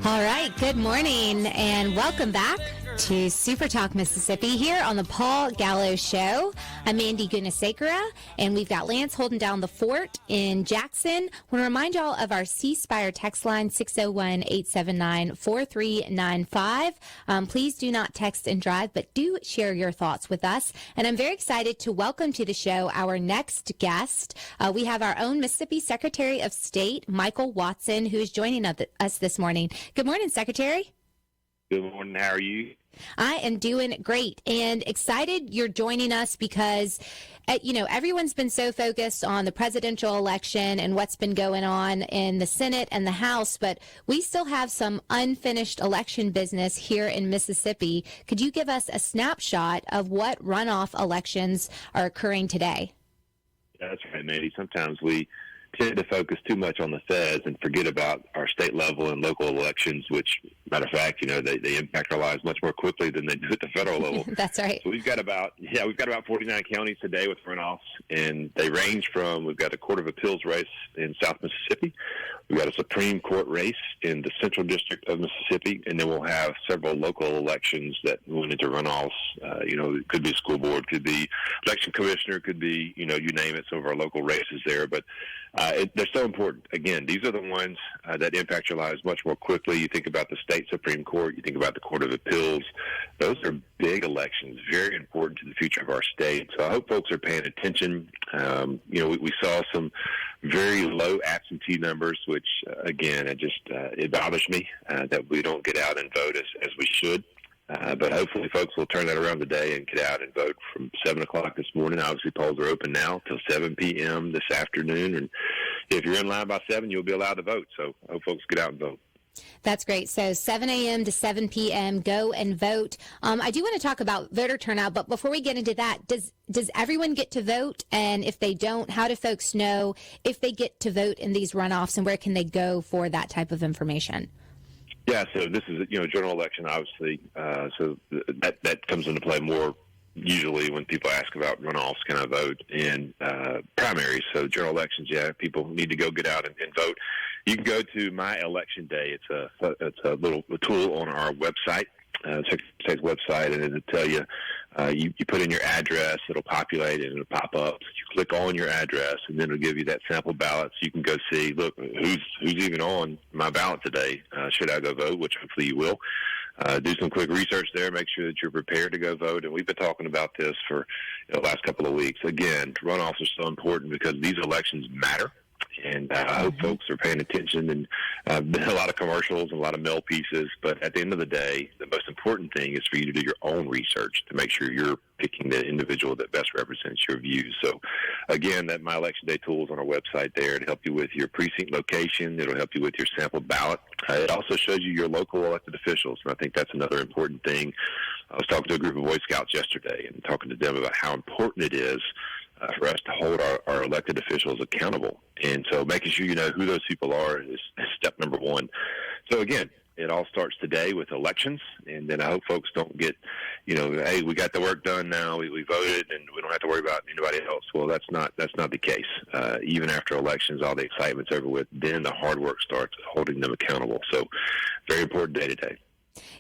All right, good morning and welcome back to SuperTalk Mississippi here on the Paul Gallo Show. I'm Mandy Gunasekara, and we've got Lance holding down the fort in Jackson. I want to remind y'all of our C-Spire text line, 601-879-4395. Please do not text and drive, but do share your thoughts with us. And I'm very excited to welcome to the show our next guest. We have our own Mississippi Secretary of State, Michael Watson, who is joining us this morning. Good morning, Secretary. Good morning. How are you? I am doing great and excited you're joining us because, everyone's been so focused on the presidential election and what's been going on in the Senate and the House, but we still have some unfinished election business here in Mississippi. Could you give us a snapshot of what runoff elections are occurring today? Yeah, that's right, Mandy. Sometimes we tend to focus too much on the feds and forget about our state level and local elections, which, matter of fact, they impact our lives much more quickly than they do at the federal level. That's right. So we've got about 49 counties today with runoffs, and they range from, we've got a Court of Appeals race in South Mississippi, we've got a Supreme Court race in the Central District of Mississippi, and then we'll have several local elections that went into runoffs. It could be a school board, could be election commissioner, could be, you name it, some of our local races there, but they're so important. Again, these are the ones that impact your lives much more quickly. You think about the state Supreme Court, you think about the Court of Appeals. Those are big elections, very important to the future of our state. So I hope folks are paying attention. We saw some very low absentee numbers, which, again, it bothers me that we don't get out and vote as we should. But hopefully folks will turn that around today and get out and vote from 7 o'clock this morning. Obviously, polls are open now till 7 p.m. this afternoon. And if you're in line by 7, you'll be allowed to vote. So I hope folks get out and vote. That's great. So 7 a.m. to 7 p.m., go and vote. I do want to talk about voter turnout, but before we get into that, does everyone get to vote? And if they don't, how do folks know if they get to vote in these runoffs, and where can they go for that type of information? Yeah, so this is a general election, obviously. So that comes into play more usually when people ask about runoffs, can I vote, in primaries. So general elections, people need to go get out and vote. You can go to My Election Day. It's a little tool on our website, Secretary of State's website, and it'll tell you, you put in your address, it'll populate, and it'll pop up. So you click on your address, and then it'll give you that sample ballot, so you can go see, look, who's even on my ballot today? Should I go vote? Which hopefully you will. Do some quick research there, make sure that you're prepared to go vote. And we've been talking about this for the last couple of weeks. Again, runoffs are so important because these elections matter. And I hope folks are paying attention, and been a lot of commercials and a lot of mail pieces. But at the end of the day, the most important thing is for you to do your own research to make sure you're picking the individual that best represents your views. So, again, that My Election Day tool is on our website there to help you with your precinct location. It'll help you with your sample ballot. It also shows you your local elected officials, and I think that's another important thing. I was talking to a group of Boy Scouts yesterday and talking to them about how important it is for us to hold our elected officials accountable. And so making sure you know who those people are is step number one. So, again, it all starts today with elections, and then I hope folks don't get, hey, we got the work done now, we voted, and we don't have to worry about anybody else. Well, that's not the case. Even after elections, all the excitement's over with, then the hard work starts, holding them accountable. So, very important day today.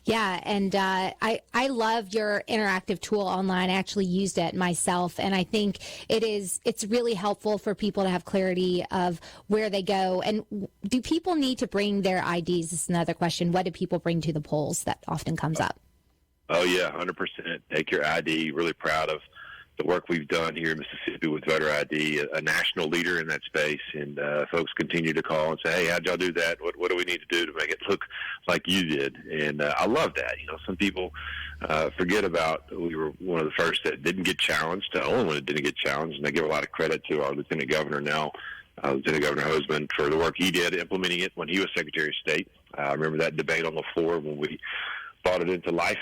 Yeah, and I love your interactive tool online. I actually used it myself, and I think it's really helpful for people to have clarity of where they go. And do people need to bring their IDs? This is another question. What do people bring to the polls? That often comes up. Oh, yeah, 100%. Take your ID. Really proud of the work we've done here in Mississippi with voter ID, a national leader in that space, and folks continue to call and say, hey, how'd y'all do that? What do we need to do to make it look like you did? And I love that. Some people forget about, we were one of the first that didn't get challenged, the only one that didn't get challenged, and I give a lot of credit to our Lieutenant Governor now, Lieutenant Governor Hoseman, for the work he did implementing it when he was Secretary of State. I remember that debate on the floor when we brought it into life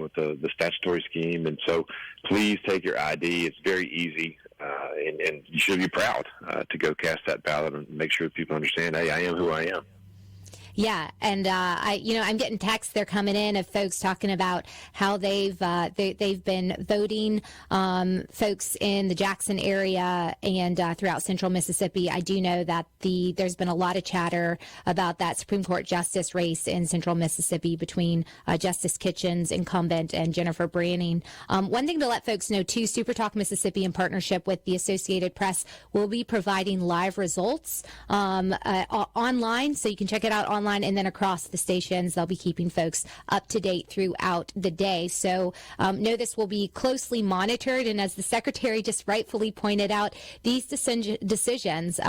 with the statutory scheme. And so please take your ID. It's very easy, and you should be proud to go cast that ballot and make sure people understand, hey, I am who I am. Yeah, and I'm getting texts. They're coming in of folks talking about how they've been voting. Folks in the Jackson area and throughout Central Mississippi. I do know that there's been a lot of chatter about that Supreme Court justice race in Central Mississippi between Justice Kitchen's incumbent and Jennifer Branning. One thing to let folks know too: SuperTalk Mississippi, in partnership with the Associated Press, will be providing live results online, so you can check it out online. And then across the stations, they'll be keeping folks up to date throughout the day. So know this will be closely monitored. And as the secretary just rightfully pointed out, these decisions,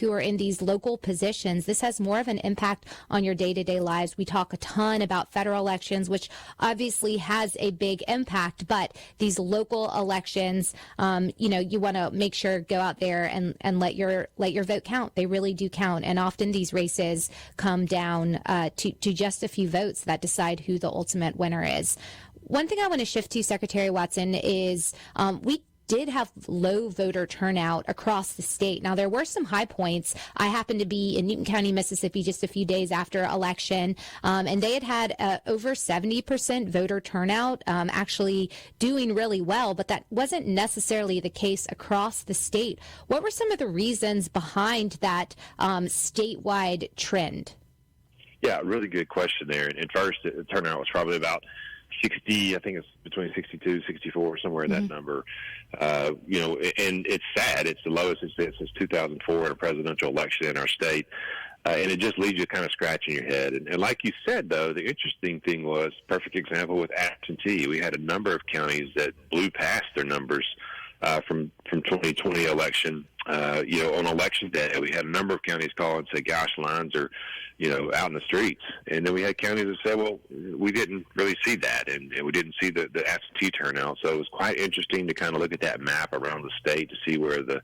who are in these local positions, this has more of an impact on your day-to-day lives. We talk a ton about federal elections, which obviously has a big impact, but these local elections, you want to make sure go out there and let your vote count. They really do count. And often these races come down to just a few votes that decide who the ultimate winner is. One thing I want to shift to, Secretary Watson, is we did have low voter turnout across the state. Now, there were some high points. I happened to be in Newton County, Mississippi, just a few days after election, and they had over 70% voter turnout, actually doing really well, but that wasn't necessarily the case across the state. What were some of the reasons behind that statewide trend? Yeah, really good question there. And first, the turnout was probably about 60, I think it's between 62, 64, somewhere in that number. And it's sad. It's the lowest it's been since 2004 in a presidential election in our state. And it just leaves you kind of scratching your head. And like you said, though, the interesting thing was, perfect example with absentee. We had a number of counties that blew past their numbers from 2020 election. On election day, we had a number of counties call and say, gosh, lines are, out in the streets. And then we had counties that said, well, we didn't really see that, and we didn't see the absentee turnout. So it was quite interesting to kind of look at that map around the state to see where the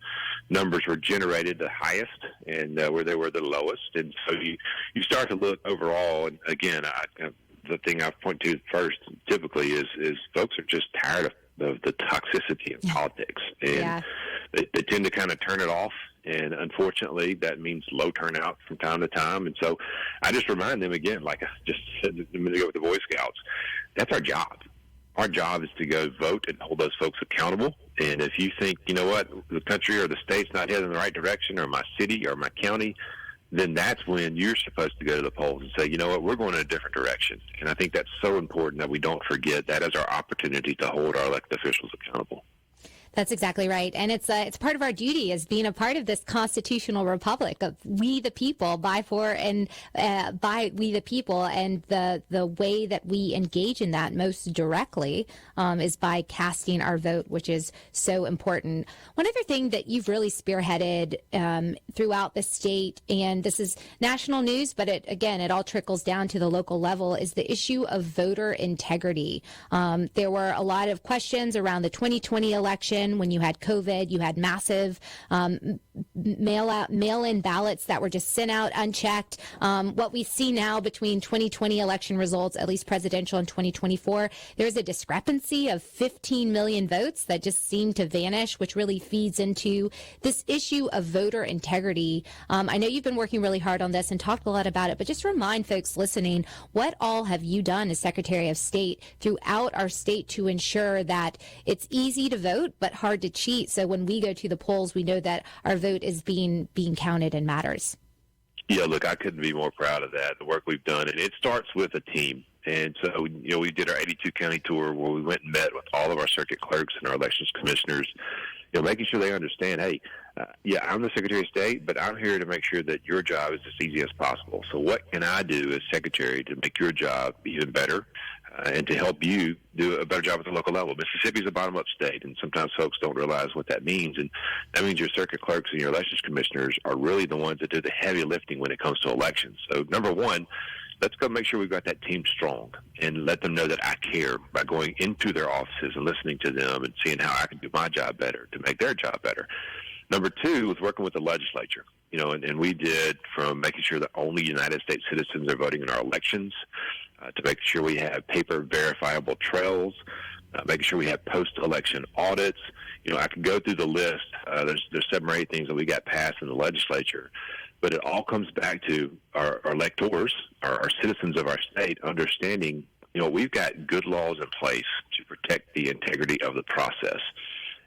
numbers were generated the highest and where they were the lowest. And so you start to look overall, and again, the thing I point to first typically is folks are just tired of the toxicity of politics, and they tend to kind of turn it off. And unfortunately, that means low turnout from time to time. And so I just remind them again, like I just said a minute ago with the Boy Scouts, that's our job. Our job is to go vote and hold those folks accountable. And if you think, you know what, the country or the state's not heading in the right direction, or my city or my county, then that's when you're supposed to go to the polls and say, you know what, we're going in a different direction. And I think that's so important that we don't forget that is our opportunity to hold our elected officials accountable. That's exactly right. And it's part of our duty as being a part of this constitutional republic of we the people, by, for, and by we the people. And the way that we engage in that most directly is by casting our vote, which is so important. One other thing that you've really spearheaded throughout the state, and this is national news, but it all trickles down to the local level, is the issue of voter integrity. There were a lot of questions around the 2020 election. When you had COVID, you had massive mail-in ballots that were just sent out unchecked. What we see now between 2020 election results, at least presidential, and 2024, there's a discrepancy of 15 million votes that just seem to vanish, which really feeds into this issue of voter integrity. I know you've been working really hard on this and talked a lot about it, but just remind folks listening, what all have you done as Secretary of State throughout our state to ensure that it's easy to vote, but hard to cheat, so when we go to the polls, we know that our vote is being counted and matters? Yeah, look, I couldn't be more proud of that, the work we've done. And it starts with a team. And so, we did our 82 county tour where we went and met with all of our circuit clerks and our elections commissioners, making sure they understand, hey, I'm the Secretary of State, but I'm here to make sure that your job is as easy as possible. So what can I do as Secretary to make your job even better and to help you do a better job at the local level? Mississippi's a bottom-up state, and sometimes folks don't realize what that means. And that means your circuit clerks and your elections commissioners are really the ones that do the heavy lifting when it comes to elections. So, number one, let's go make sure we've got that team strong and let them know that I care by going into their offices and listening to them and seeing how I can do my job better to make their job better. Number two was working with the legislature, and we did from making sure that only United States citizens are voting in our elections, to making sure we have paper verifiable trails, making sure we have post-election audits. I can go through the list. There's 7 or 8 things that we got passed in the legislature. But it all comes back to our electors, our citizens of our state, understanding, we've got good laws in place to protect the integrity of the process.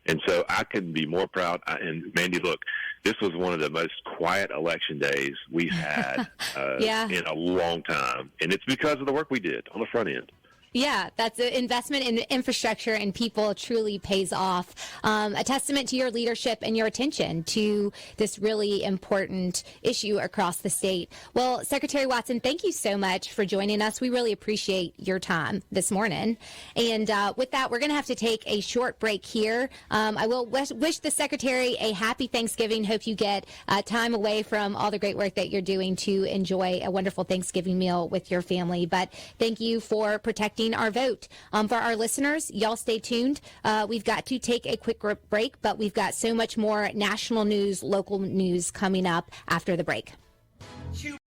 And so I couldn't be more proud. And Mandy, look, this was one of the most quiet election days we've had in a long time. And it's because of the work we did on the front end. Yeah, that's an investment in infrastructure and people truly pays off. A testament to your leadership and your attention to this really important issue across the state. Well, Secretary Watson, thank you so much for joining us. We really appreciate your time this morning. And with that, we're going to have to take a short break here. I will wish the Secretary a happy Thanksgiving. Hope you get time away from all the great work that you're doing to enjoy a wonderful Thanksgiving meal with your family. But thank you for protecting our vote. For our listeners, y'all stay tuned. We've got to take a quick break, but we've got so much more national news, local news coming up after the break.